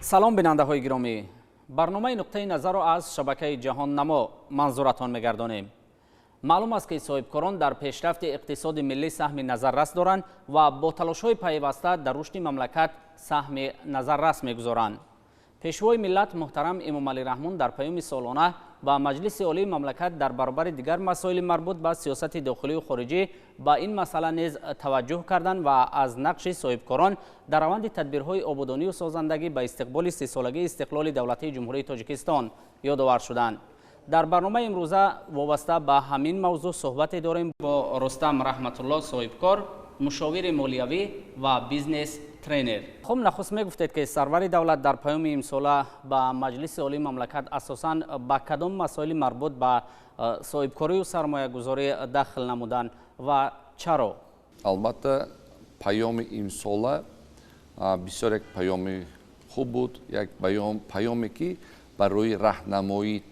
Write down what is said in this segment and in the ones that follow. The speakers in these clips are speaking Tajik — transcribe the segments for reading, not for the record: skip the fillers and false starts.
سلام بیننده های گرامی، برنامه نقطه نظر را از شبکه جهان نما منظورتان میگردانیم. معلوم است که صاحبکاران در پیشرفت اقتصاد ملی سهم نظررس دارند و با تلاش های پیوسته در رشد مملکت سهم نظررس میگذارند. پیشوای ملت محترم امام علی رحمون در پیام سالانه با مجلس عالی مملکت در برابر دیگر مسائل مربوط به سیاست داخلی و خارجی با این مسئله نیز توجه کردند و از نقش صاحبکاران در روند تدبیرهای آبادانی و سازندگی به استقبال 30 سالگی استقلال دولتی جمهوری تاجیکستان یادآور شدند. در برنامه امروزه وابسته به همین موضوع صحبت داریم با رستم رحمت الله صاحبکار، مشاور مالیوی و بیزنس ترینر. خب نخست میگفتید که سرور دولت در پیام امساله به مجلس عالی مملکت اساساً به کدام مسائل مربوط به صاحبکاری و سرمایه گذاری دخل نمودن و چرا؟ البته پیام امساله بسیار یک پیام خوب بود، یک پیامی که برای راهنمایی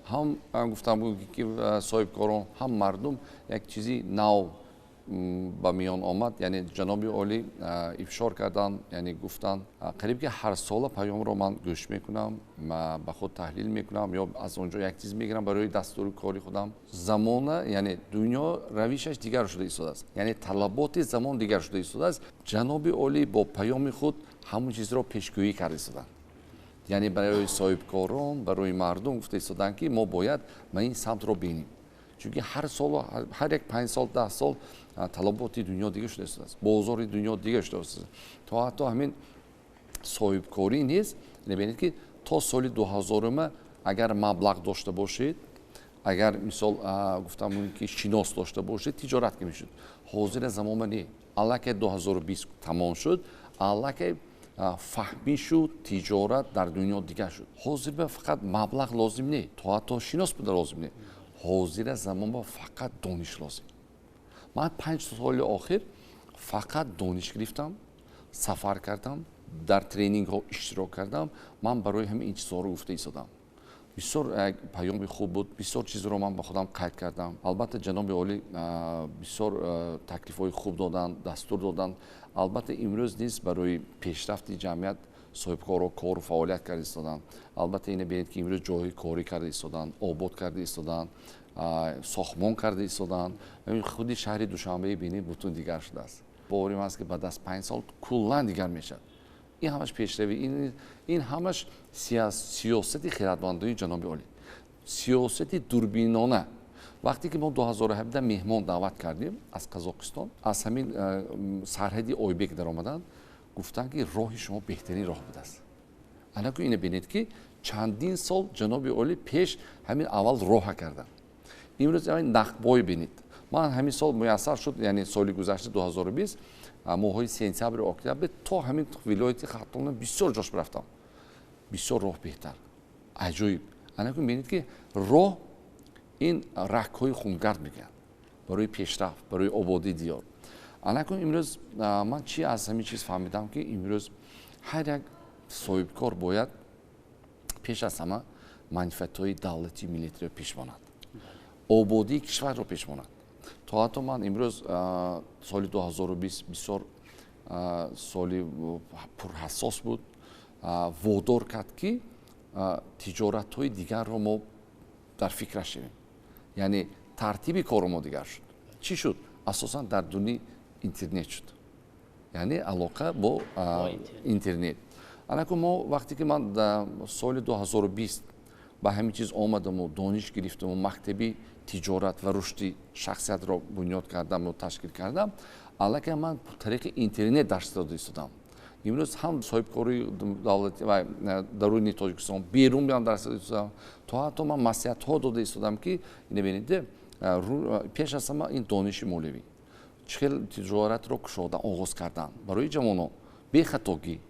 هم گفتم بود که صاحبکاران هم مردم یک چیزی نو با میان آمد. یعنی جناب عالی افشار کردن، یعنی گفتن قریب که هر سال پیام رو من گوش میکنم، با خود تحلیل میکنم یا از اونجا یک چیز میگیرم برای دستور کاری خودم. زمان یعنی دنیا رویشش دیگر شده ایستاده است، یعنی طلبات زمان دیگر شده ایستاده است. جناب عالی با پیام خود همون چیز رو پیشگویی کرده ایستادن، یعنی برای صاحبکاران، برای مردم گفته ایستادن که ما باید این سمت رو بینیم، چون هر سال، هر یک 5 سال 10 سال طلبات دنیا دیگه شده است، بازار دنیا دیگه شده است. تا حتی همین صاحبکاری نیست، ببینید که تا سال 2000 اگر مبلغ داشته باشید، اگر مثال گفتم که شناس داشته باشید، تجارت که میشد. حاضر زمان نه، الکی 2020 تمام شد، الکی فهمی شد، تجارت در دنیا دیگه شد. حاضر به فقط مبلغ لازم نه، تا حتی شناس بوده لازم نه، حاضر زمان با فقط دانش لازم. من 5 سال آخر فقط دانش گرفتم، سفر کردم، در ترینینگ ها اشتراک کردم. من برای همین این چیزها رو گفته ایستادم. بسیار پیام خوب بود، بسیار چیز رو من با خودم قید کردم. البته جناب عالی بسیار تکلیف های خوب دادن، دستور دادن. البته امروز نیست برای پیشرفت جمعیت صاحبکارا کار و فعالیت کرده ایستادن. البته اینه ببینید که امروز جای کاری کرده ایستادن، آباد کرده ایستادن، ساختمان کرده ایستادن. خودی شهر دوشنبه بینید بوتون دیگر شده است. باورم است که بعد از 5 سال کلا دیگر میشه. این همش پیشروی، این همش سیاست خردمندانه جناب عالی، سیاست دوربینانه. وقتی که ما 2017 مهمان دعوت کردیم از قزاقستان، از همین سرحدی اویبک در آمدن، گفتن که راه شما بهترین راه بوده است. انا که اینو ببینید که چندین سال جناب عالی پیش همین اول راه کردن. امروز همین نقبای ببینید. من همین سال میسر شد، یعنی سال گذشته 2020 ماهای سپتامبر اکتبر تا همین ولایت خطان بسیار جاش رفتم، بسیار راه بهتر، عجیب. انا که ببینید که راه این رک‌های خونگرد میگن برای پیشرفت، برای آبادی دیار. انا که امروز من چی از همین چیز فهمیدم که امروز هر یک صاحبکار باید پیش از همه منفعت‌های دولتی ملیتی رو پیش ببرد، آبادی کشور رو پیش ببرد. تا حتی من امروز سال 2020 بسیار سالی پرحساس بود، وادار کرد که تجارت های دیگر رو ما در فکرش شدیم. یعنی ترتیب کار ما دیگر شد. چی شد؟ اساسا در دنیا اینترنت شد، یعنی علاقه با اینترنت. الان ما وقتی که من در سال 2020 با همین چیز آمدم و دانش گرفتم و مکتبی تجارت و رشد شخصیت را بنیاد کردم و تشکیل کردم، الان من طریق اینترنت درس داده ایستادم. امروز هم صاحبکاری دولتی و درونی تاجیکستان بیرون بیان درس داده ایستادم. تا حتی من نصیحت ها داده ایستادم که اینو ببینید، پیش از همه این دانش مالیوی، چهل تجارت رو کشادن، آغاز کردن برای جوانان، بی خطاگی،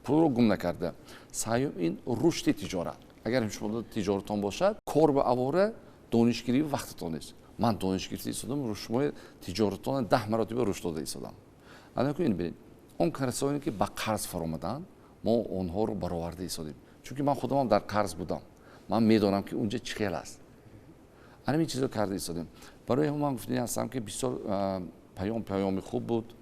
پول رو گم نکرده. سعی این رشد تجارت. اگر شما تجارتان باشد، کار به اواره دانشگیری وقتتان است. من دانشگیری ایستادم، رو شما تجارتان 10 مراتب رشد داده ایستادم. الان که این ببینید، اون کسانی که با قرض فرآمدن، ما اونها رو برآورده ایستادیم. چون که من خودم در قرض بودم، من میدونم که اونجا چه خیلی است. الان این چیزا کرده ایستادیم. برای هم من گفتنی هستم که بسیار پیام خوب بود،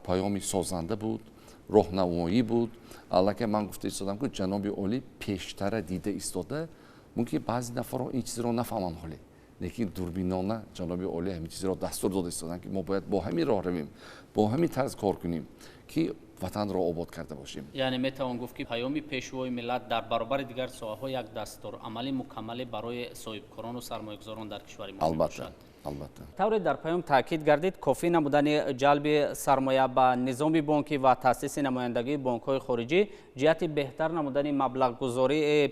پیامی سازنده بود راهنمایی بود. البته من گفته ایستادم که جناب عالی پیشتر دیده ایستاده. ممکن بعضی نفرها این چیز رو نفهمن حالی. لیکن دوربینانه جناب عالی همین چیز رو دستور داده ایستادن که ما باید با همین راه رویم، با همین طرز کار کنیم که وطن را آباد کرده باشیم. یعنی میتوان گفت که پیام پیشروی ملت در برابر دیگر ساحه‌ها یک دستور عملی مکمل برای صاحبکاران و سرمایه‌گذاران در کشور ما البته طور در پیام تاکید گردید کافی نبودن جلب سرمایه به نظام بانکی و تاسیس نمایندگی بانک‌های خارجی جهت بهتر نمودن مبلغ گذاری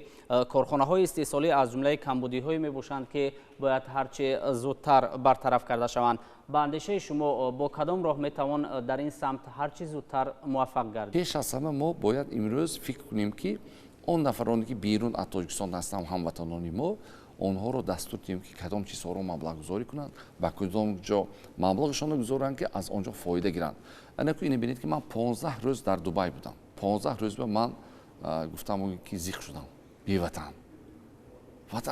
کارخانه‌های استحصالی از جمله کمبودی‌های میباشند که باید هرچه زودتر برطرف کرده شوند. با اندیشه شما با کدام راه میتوان در این سمت هرچه زودتر موفق گردید؟ پیش از همه ما باید امروز فکر کنیم که اون نفرانی که بیرون از تاجیکستان هستند هموطنان ما آنها رو دستور دهیم که کدام چیزها رو مبلغ گذاری کنند و کدام جا مبلغشان رو گذارند که از آنجا فایده گیرند. اینو که ببینید که من 15 روز در دبی بودم. 15 روز به من گفتم که زیخ شدم بی وطن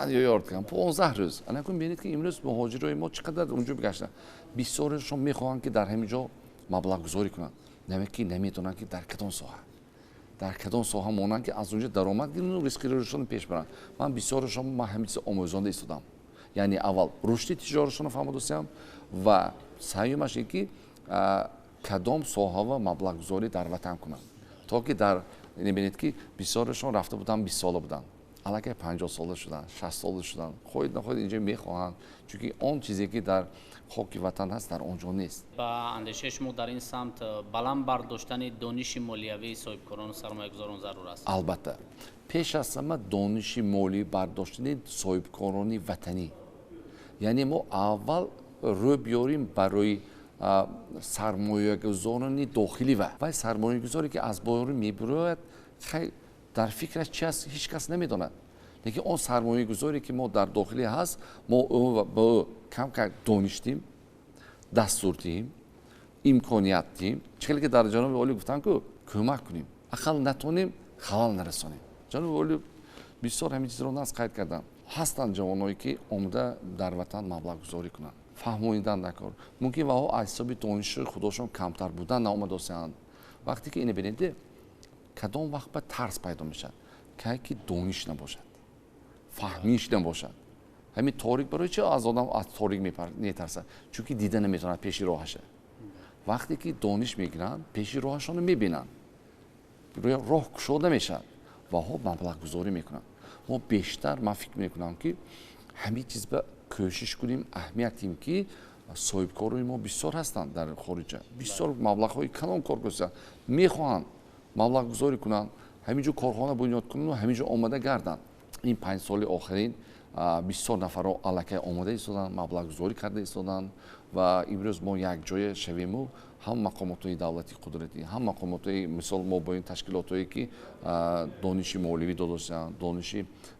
یاد کردم 15 روز. اینو که ببینید که امروز مهاجرای ما چقدر اونجا بگشتن. بسیارشون میخواهند که در همینجا مبلغ گذاری کنند. نمیگه نمیتونن که در کدام ساحه مانند که از اونجا درآمد گیرن و ریسک روشون پیش برن. من بسیارشون ما همین چیز آموزنده ایستادم. یعنی اول رشد تجارتشون رو فهمیدم و سعیمش این که کدام ساحه و مبلغ گذاری در وطن کنن تا که در ببینید که بسیارشون رفته بودن 20 ساله بودن الان 50 ساله شدن 60 ساله شدن خود نخود اینجا میخواهند چون که اون چیزی که در خاک وطن هست در آنجا نیست. با اندیشه شما در این سمت بلند برداشتن دانش مالیوی صاحبکاران و سرمایه‌گذاران ضرور است. البته پیش از همه دانش مالی برداشتن صاحبکاران وطنی یعنی ما اول رو بیاریم برای سرمایه‌گذاران داخلی و سرمایه‌گذاری که از بایر میبرد در فکرش چی است هیچ کس نمیداند. لیکن اون سرمایه‌گذاری که ما در داخلی هست ما با کم دانشتیم دستور دیم امکانیت دیم چیزی که در جناب عالی گفتن که کمک کنیم اقل نتونیم خلال نرسانیم. جناب عالی بسیار همین چیز رو ناز قید کردن. هستند جوانایی که اومده در وطن مبلغ گذاری کنن فهمیدن نکار ممکن و ها حسابی دانش خودشون کمتر بودن ناآمده هستند. وقتی که اینو ببینید کدام وقت به ترس پیدا میشه که دانش نباشد فهمیش نباشد. همین تاریک برای چه از آدم از تاریک میترسه چون که دیده نمیتونه پیش راهشه. وقتی که دانش میگیرن پیش راهشون رو میبینن راه گشوده میشه و ها مبلغ گذاری میکنن. ما بیشتر من فکر میکنم که همین چیز به کوشش کنیم اهمیت دیم که صاحبکارای ما بسیار هستند در خارج بسیار مبلغ های کلان کار کنند میخوان مبلغ گذاری کنن همینجا کارخانه بنیاد کنن و همینجا آماده گردن. این 5 سال آخرین بسیار نفرها الکی آماده ایستادن مبلغ گذاری کرده ایستادن و امروز ما یک جای شویم و هم مقامات دولتی قدرتی هم مقامات مثال ما با این تشکیلاتایی که دانش مالیوی دادن دانش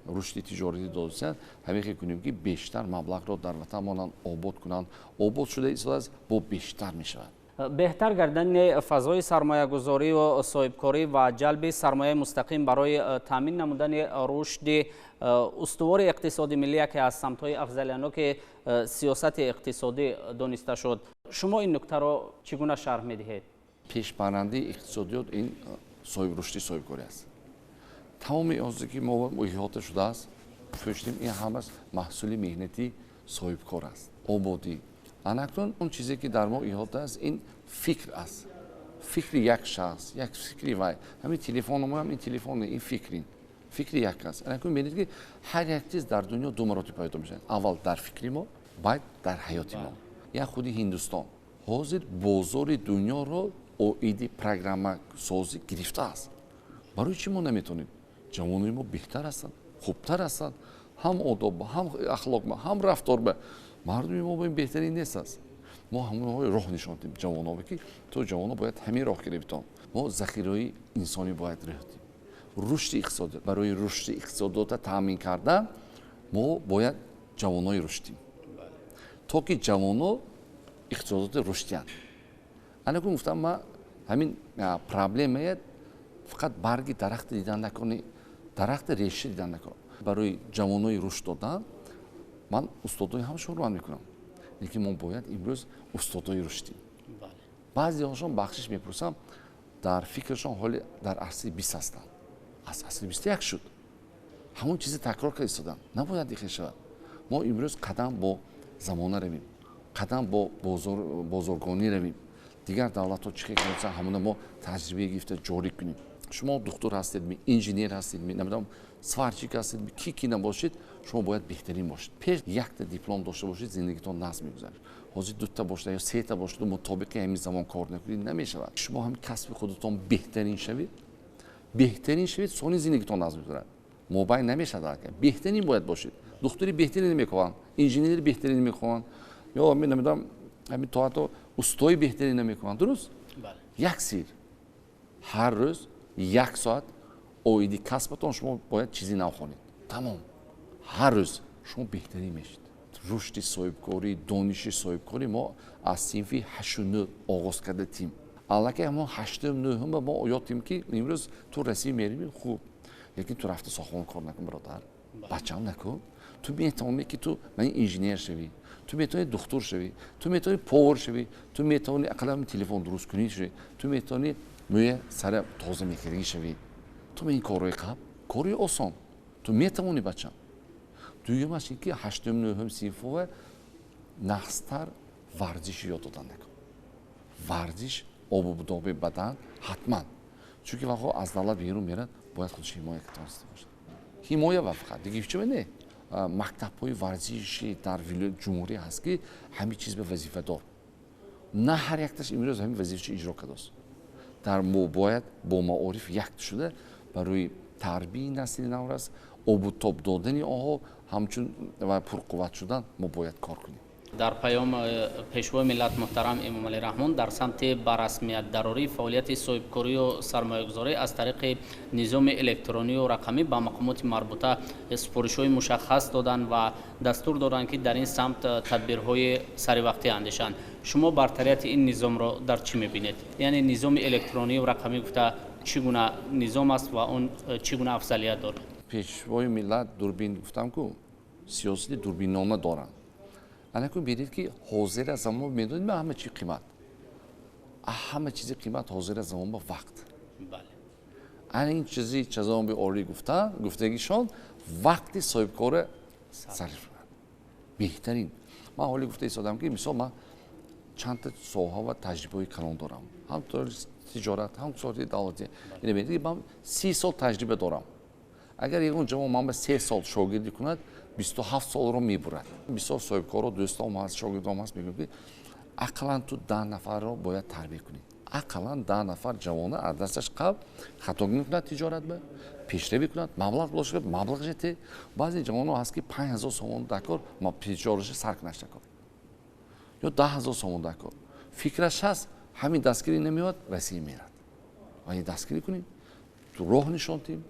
رشد تجاری دادن همین که کنیم که بیشتر مبلغ را در وطن ما آباد کنن آباد شده ایستاده با بیشتر میشود. بهتر گردن فضای سرمایه گذاری و صاحبکاری و جلب سرمایه مستقیم برای تامین نمودن رشد استوار اقتصادی ملی که از سمت‌های افضلانه که سیاست اقتصادی دانسته شد شما این نکته را چگونه شرح می‌دهید؟ پیش برنده اقتصادیات این صاحب رشد صاحبکاری است. تمام اینجا که ما احاطه شده است فهمیدیم این همه محصول مهنتی صاحبکار است آبادی. اناکنون اون چیزی که در ما احاطه است این فکر است. فکر یک شخص یک فکری وای همین تلفن ما هم این تلفن این فکر یک است. اناکنون ببینید که هر یک چیز در دنیا دو مراتب پیدا میشه. اول در فکری ما بعد در حیاتی ما. یا خود هندوستان حاضر بازار دنیا رو ایده پروگرام سازی گرفته است. برای چی ما نمیتونیم؟ جوانای ما بهتر هستند خوبتر هستند هم آداب هم اخلاق هم رفتار به مردم ما باید بهترین نیست است. ما همون راه نشان دادیم جوان‌ها که تو جوان‌ها باید همین راه گرفتن. ما ذخیره انسانی باید رهدیم. رشد اقتصادی برای رشد اقتصادات تامین کردن ما باید جوانای رشدیم. تا که جوان‌ها اقتصادات رشدیان. انا که گفتم ما همین پرابلمه فقط برگ درخت دیدن نکنی درخت ریشه دیدن نکنی. برای جوانای رشد دادن من استادای هم شروع میکنم. لیکن ما باید امروز استادای رشدیم. بعضی هاشون بخشش میپرسم дар фикршон ҳоли дар асри 20 ҳастанд. аз асри 21 шуд. ҳамон чизе такрор карда истоданд. Набояд ихел шавад. мо имрӯз қадам бо замона равем, қадам бо бозоргонӣ равем. дигар давлатҳо чӣ карданд, ҳамона мо таҷрибаи гирифта ҷорӣ кунем. шумо духтур ҳастед, инженер ҳастед, намедонам сварчик ҳастед, ки набошед, шумо бояд беҳтарин бошед. пеш якта диплом дошта бошед, зиндагитон назм мегузаред. ҳозир дута бошда ё сета бошаду мутобиқи ҳамин замон кор накунед, намешавад. шумо ҳам касби худатон беҳтарин шавед, сони зиндагитон назм мегузарад. мобайн намешавад. беҳтарин бояд бошед. духтури беҳтарин мекунанд, инженери беҳтарин мекунанд, ё намедонам ҳамин то ҳатто устои беҳтарин намекунанд. дуруст? як сир ҳар рӯз 1 соат оиди касбатон шумо бояд чизи нав хонед. тамом. ҳар рӯз шумо беҳтарин мешед. рушди соҳибкорӣ, дониши соҳибкорӣ мо аз синфи 8-9 оғоз кардатим. аллакай ҳамон 8-9 мо ёдтем ки имрӯз ту расӣ меривӣ хуб, лекин ту рафта сохон кор накун бародар. бачаам накун. ту метавонӣ ки ту ман инженер шавӣ, ту метавонӣ духтур шавӣ, ту метавонӣ повар шавӣ, ту метавонӣ ақаллам телефон дурусткунӣ шавӣ, ту метавонӣ мӯя сара тоза мекардагӣ шавӣ. ту ин корҳои қабл кори осон. ту метавонӣ бачаам. дуюмаш ин ки 8-9 синфова нақстар варзиши ёд додан накун. варзиш обудоби бадан ҳатман. чунки вақто аз давлат берун мерад, бояд худаш ҳимоя кардашта бошад. ҳимоя ва фақат дига ҳеҷ чизе не. мактабҳои варзиши дар ҷумҳурӣ ҳаст ки ҳамин чиз ба вазифадор. на ҳар якташ имрӯз ҳамин вазифаи иҷро кардааст. дар мо бояд бо маориф як шуда барои тарбияи насли наврас, обутоб додани онҳо ҳамчун ва пурқувват шудан мо бояд кор кунем. дар паём пешвои миллат муҳтарам Эмомалӣ Раҳмон дар самти барасмиятдарорӣ фаъолияти соҳибкорию сармоягузорӣ аз тариқи низоми электронию рақамӣ ба мақомоти марбута супоришҳои мушаххас додан ва дастур доданд ки дар ин самт тадбирҳои саривақтӣ андешанд. шумо бартарияти ин низомро дар чӣ мебинед? яъне низоми электронию рақамӣ гуфта чӣ гуна низом аст ва он чӣ гуна афзалият дорад? пешвои миллат дурбин гуфтам ку сиёсати дурбиннома доранд. анакун бинед ки ҳозира замон медонед ма ҳама чи қимат. ҳама чизи қимат ҳозира замон ба вақт. ана ин чизи чазоби олӣ гуфтагишон вақти соҳибкора сарф кунад. беҳтарин. ман ҳолӣ гуфта истодам ки мисол ман чандта соҳа ва таҷрибаҳои калон дорам. ҳам тиҷорат, ҳам соҳаи давлатӣ. ин бинед ки ман 30 сол таҷриба дорам. агар ягон ҷавон ман ба 3 сол шогирдӣ кунад, 27 солро мебурад. бисёр соҳибкорро дӯстом ҳаст, шогирдом ҳаст мегӯям ки ақаллан ту 10 нафарро бояд тарбия кунӣ. ақаллан 10 нафар ҷавона аз дасташ қабл хатогӣ мекунад тиҷорат ба, пешравӣ кунад, маблағ бошад, маблағ жете. баъзе ҷавоно ҳаст ки 5000 сомон дакор тиҷораша сар кунаш дакор. ё 10000 сомон дакор. фикраш ҳаст, ҳамин дастгирӣ намеёвад, расӣ мерад. ва ин дастгирӣ кунем, ту роҳ нишон дим,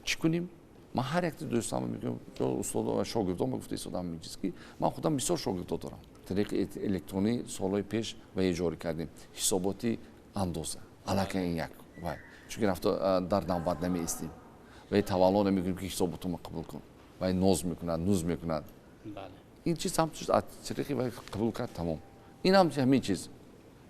чӣ кунем? ман ҳар якти дӯстам мегӯям, устодо шогирдом гуфта истодам ин чиз ки ман худам бисёр шогирдо дорам. тариқи электронӣ солҳои пеш ва ҷорӣ кардем. ҳисоботи андоза. аллакай ин як. вай. чунки рафта дар навбат намеистем. вай тавалло намегӯем ки ҳисоботумо қабул кун. вай ноз мекунад, нуз мекунад. ин чиз ҳам аз тариқи вай қабул кард тамом. ин ҳам ҳамин чиз.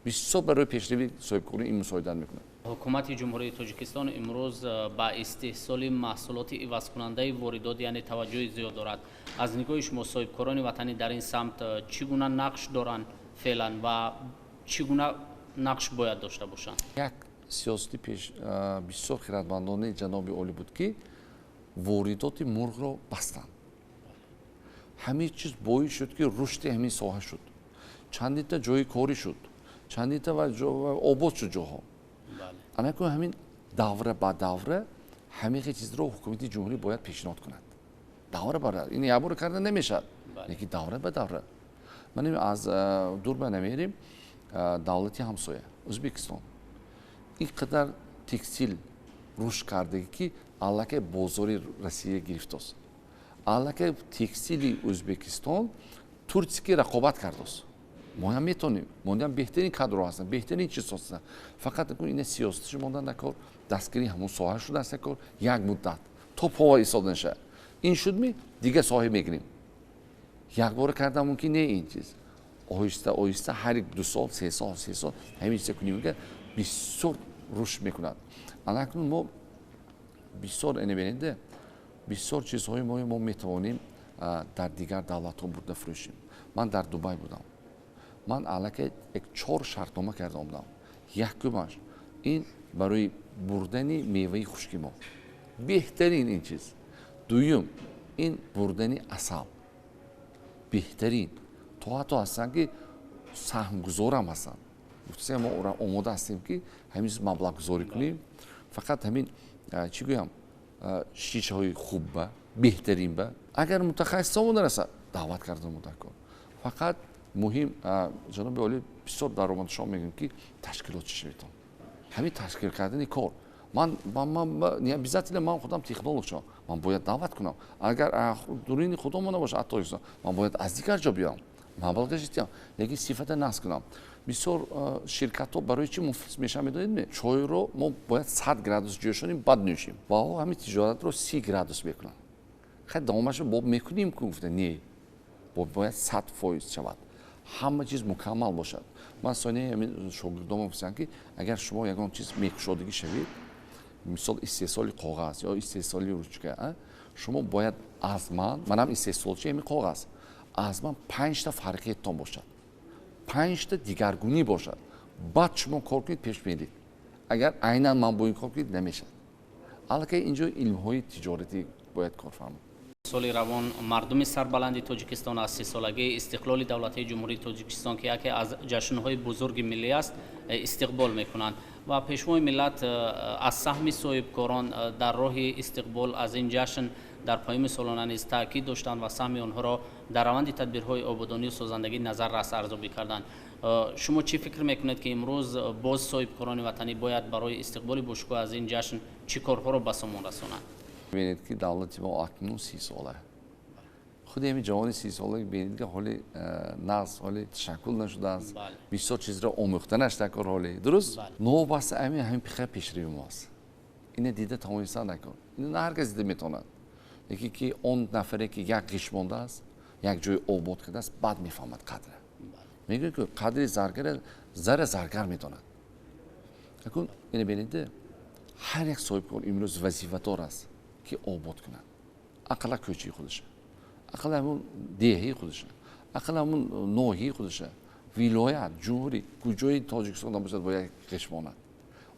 бисёр барои пешравии соҳибкорӣ ин мусоидат мекунад. ҳукумати ҷумҳурии Тоҷикистон имрӯз ба истеҳсоли маҳсулоти ивазкунандаи воридот яъне таваҷҷӯҳи зиёд дорад. аз нигоҳи шумо соҳибкорони ватанӣ дар ин самт чӣ гуна нақш доранд феълан ва чӣ гуна нақш бояд дошта бошанд? як сиёсати бисёр хиратмандони ҷаноби олӣ буд ки воридоти мурғро бастанд. ҳамин чиз боис шуд ки рушди ҳамин соҳа шуд. чандита ҷои корӣ шуд. чандита ва обод шуд ҷоҳо. анакун ҳамин давра ба давра ҳамин чизро ҳукумати ҷумҳурӣ бояд пешниҳод кунад. давра ба давра. ин якбора карда намешавад. лекин давра ба давра. ман аз дур ба намерим давлати ҳамсоя Ӯзбекистон ин қадар текстил рушд кардагӣ ки аллакай бозори Россия гирифтааст. аллакай текстили Ӯзбекистон Турсияки рақобат кардааст. мо ҳам метонем, мо ҳам беҳтарин кадрҳо ҳастанд, беҳтарин чиз ҳастанд. фақат ин сиёсаташ мондан накор, дастгирӣ ҳамон соҳа шудаст накор, як муддат то пова истода наша. ин шудми дигар соҳа мегирем. якбора кардан мумкин не ин чиз. оҳиста оҳиста ҳар 2 сол, 3 сол ҳамин чиза кунем ки бисёр рушд мекунад. Анакнун мо бисёр энебененде бисёр чизҳои мо метавонем дар дигар давлатҳо бурда фурӯшем. Ман дар Дубай будам. Ман аллакай 4 шартнома карда омадам. Якумаш ин барои бурдани меваи хушки мо. Беҳтарин ин чиз. Дуюм ин бурдани асал. Беҳтарин. То ҳатто ҳастанд ки саҳмгузорам ҳастанд. Гуфтасем мо омода ҳастем ки ҳамин чиз маблағгузорӣ кунем. Фақат ҳамин чӣ гӯям шишаҳои хуб ба беҳтарин ба агар мутахассисон нарасад даъват кардан мудакор. Фақат муҳим ҷаноби олӣ бисёр даромадшон мегӯем ки ташкилот чӣ шавед. ҳамин ташкил кардани кор ман обязательно ман худам технолог шавам. Ман бояд даъват кунам. Агар дурини худомо набошад ҳатто ман бояд аз дигар ҷо биям. маблағ гашитам лекин сифата насб кунам. бисёр ширкатҳо барои чӣ муфлис мешаванд медонед? Чойро мо бояд 100 градус ҷӯшонем баъд нӯшем. Ваҳо ҳамин тиҷоратро 30 градус мекунанд. хай давомашро боб мекунем ку гуфта не. бояд 100% шавад. ҳама чиз мукаммал бошад. ман сони ҳамин шогирдомам гуфтам ки агар шумо ягон чиз мекушодагӣ шавед, мисол истеҳсоли коғаз ё истеҳсоли ручка, шумо бояд аз манам истеҳсолчи ҳамин коғаз, аз ман 5 та фарқиятон бошад. 5 та дигаргунӣ бошад. баъд шумо кор кунед пеш меред. агар айнан ман бо ин кор кунед намешад. аллакай инҷо илмҳои тиҷоратӣ бояд кор фаҳмад. соли равон мардуми сарбаланди тоҷикистон аз 30-солагии истиқлоли давлатии ҷумҳурии тоҷикистон ки яке аз ҷашнҳои бузурги миллӣ аст истиқбол мекунанд ва пешвои миллат аз саҳми соҳибкорон дар роҳи истиқбол аз ин ҷашн дар поёми солона низ таъкид доштанд ва саҳми онҳоро дар раванди тадбирҳои ободонию созандагӣ назаррас арзёбӣ карданд. шумо чӣ фикр мекунед ки имрӯз боз соҳибкорони ватанӣ бояд барои истиқболи бошкӯҳ аз ин ҷашн чӣ корҳоро ба сомон расонанд? бинед ки давлати мо акнун 30 сола. худи ҳамин ҷавони 30 сола бинед ки ҳоли нағз ҳоли ташаккул нашудааст. бисёр чизро омӯхта наштакор ҳоли. Дуруст? Новобаста ҳамин пихаи пешравии мо аст. ина дида тавониста накор. ина на ҳар кас дида метавонад. лекин ки он нафаре ки як ғиш мондааст, як ҷои обод кардааст, баъд мефаҳмад қадра. мегӯяд ки қадри заргара зара заргар медонад. акун ина бинед ҳар як соҳибкор имрӯз вазифадор аст ки обод кунад. ақалла кӯчаи худаша, ақалла ҳамун деҳаи худаша, ақалла ҳамун ноҳияи худаша, вилоят, ҷумҳурӣ куҷои тоҷикистон набошад бояд ғиш монад,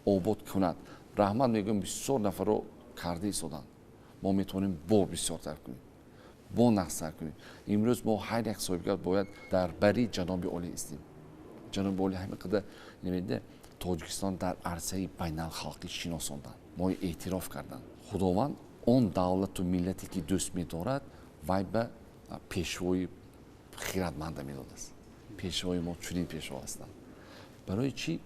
обод кунад. раҳмат мегӯям бисёр нафарро карда истоданд. мо метавонем бо бисёртар кунем, бо нақстар кунем. имрӯз мо ҳар як соҳибкор бояд дар бари ҷаноби олӣ истем. ҷаноби олӣ ҳамин қадар намеда тоҷикистон дар арзаи байналхалқӣ шиносонданд, мои эътироф карданд. худованд он давлату миллате ки дӯст медорад, вай ба пешвои хиратманда медодааст. пешвои мо чунин пешво ҳастанд. барои чӣ?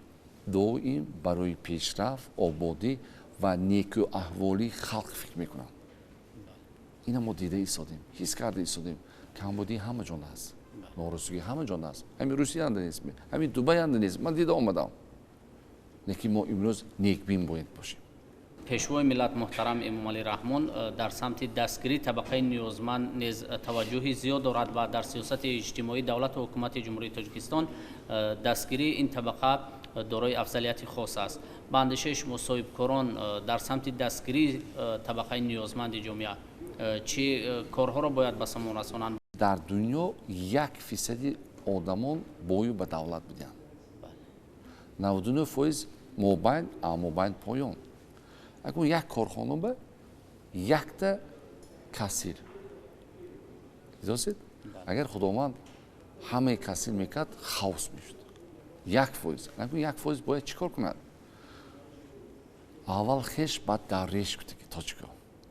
доим барои пешрафт, ободӣ ва некӯаҳволии халқ фикр мекунанд. ина мо дида истодем, ҳис карда истодем. камбудии ҳама ҷон ҳаст, норасугии ҳама ҷон ҳаст. ҳамин русия анда нест, ҳамин дубай анда нест. ман дида омадам. лекин мо имрӯз некбин бояд бошем. пешвои миллат муҳтарам эмомалӣ раҳмон дар самти дастгирии табақаи ниёзманд низ таваҷҷӯҳи зиёд дорад ва дар сиёсати иҷтимоӣ давлату ҳукумати ҷумҳурии тоҷикистон дастгирии ин табақа дорои афзалияти хос аст. ба андешаи шумо соҳибкорон дар самти дастгирии табақаи ниёзманди ҷомеа чӣ корҳоро бояд ба сомон расонанд? дар дунё 1% одамон бою ба давлат буданд. 99% мобайн амобайн поён. акун як корхона ба якта кассир. дидосед? агар худованд ҳамаи кассир мекард, хаос мешуд. 1%. акун 1% бояд чӣ кор кунад? аввал хеш баъд дарреш кутаги точико.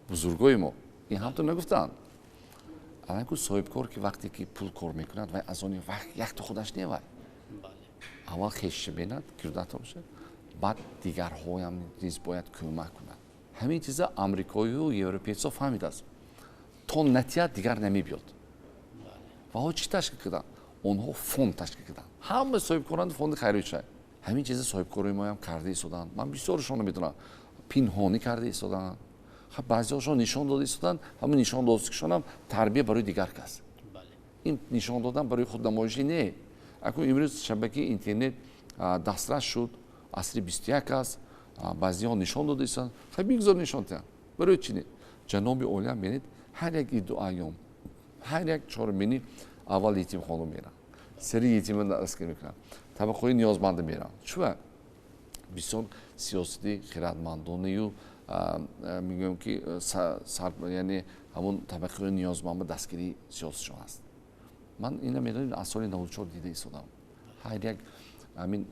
бузургои мо ин ҳамтон нагуфтанд. акун соҳибкор ки вақте ки пул кор мекунад, вай аз они вақт якта худаш не вай. аввал хешша бинад, кирдата бошад. баъд дигарҳоям низ бояд кӯмак кунад. ҳамин чиза амрикоию европейцо фаҳмидааст. то натиҳа дигар намебиёд. ваҳо чӣ ташкил карданд? онҳо фонд ташкил карданд. ҳама соҳибкорани фонди хайрияшай. ҳамин чиза соҳибкорои моам карда истоданд. ман бисёрашонро медонам. пинҳонӣ карда истоданд. баъзеҳошон нишон дода истоданд. ҳамин нишондодишонам тарбия барои дигар кас. ин нишон додан барои худнамоишӣ не. акун имрӯз шабакаи интернет дастрас шуд. асри 21 аст. баъзиҳо нишон додаистанд хай бигзор нишон тиҳанд барои чӣ не ҷаноби олия менед ҳар як иду айём ҳар як чорумини аввал етимхона меранд сери етима дастгирӣ мекунанд табақаҳои ниёзманда меранд чуа бисёр сиёсати хиратмандонаю мегӯям ки яъне ҳамон табақаҳои ниёзманд ба дастгирии сиёсатшон аст ман ина медонем аз соли 94 дида истодам ҳар як ҳамин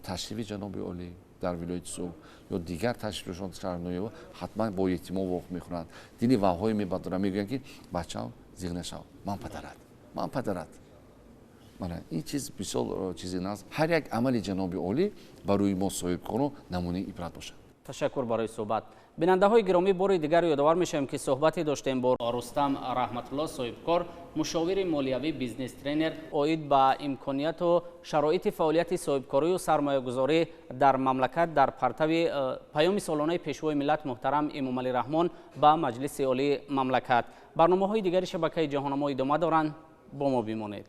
ташрифи ҷаноби олӣ дар вилояти суғ ё дигар ташрифшон шаҳрноё ҳатман бо етимон воқиф мехӯранд дили ваҳҳое мебадоранд мегӯянд ки бачаам зиқ нашав ман падарат мана ин чиз бисёр чизе наст ҳар як амали ҷаноби олӣ барои мо соҳибкорон намунаи ибрат бошад. ташаккур барои суҳбат. бинандаҳои гиромӣ бори дигар ёдовар мешавем ки суҳбате доштем бо рустам раҳматулло соҳибкор мушовири молиявӣ бизнес тренер оид ба имконияту шароити фаъолияти соҳибкорию сармоягузорӣ дар мамлакат дар партави паёми солонаи пешвои миллат муҳтарам эмомалӣ раҳмон ба маҷлиси олии мамлакат. барномаҳои дигари шабакаи ҷаҳоннамо идома доранд, бо мо бимонед.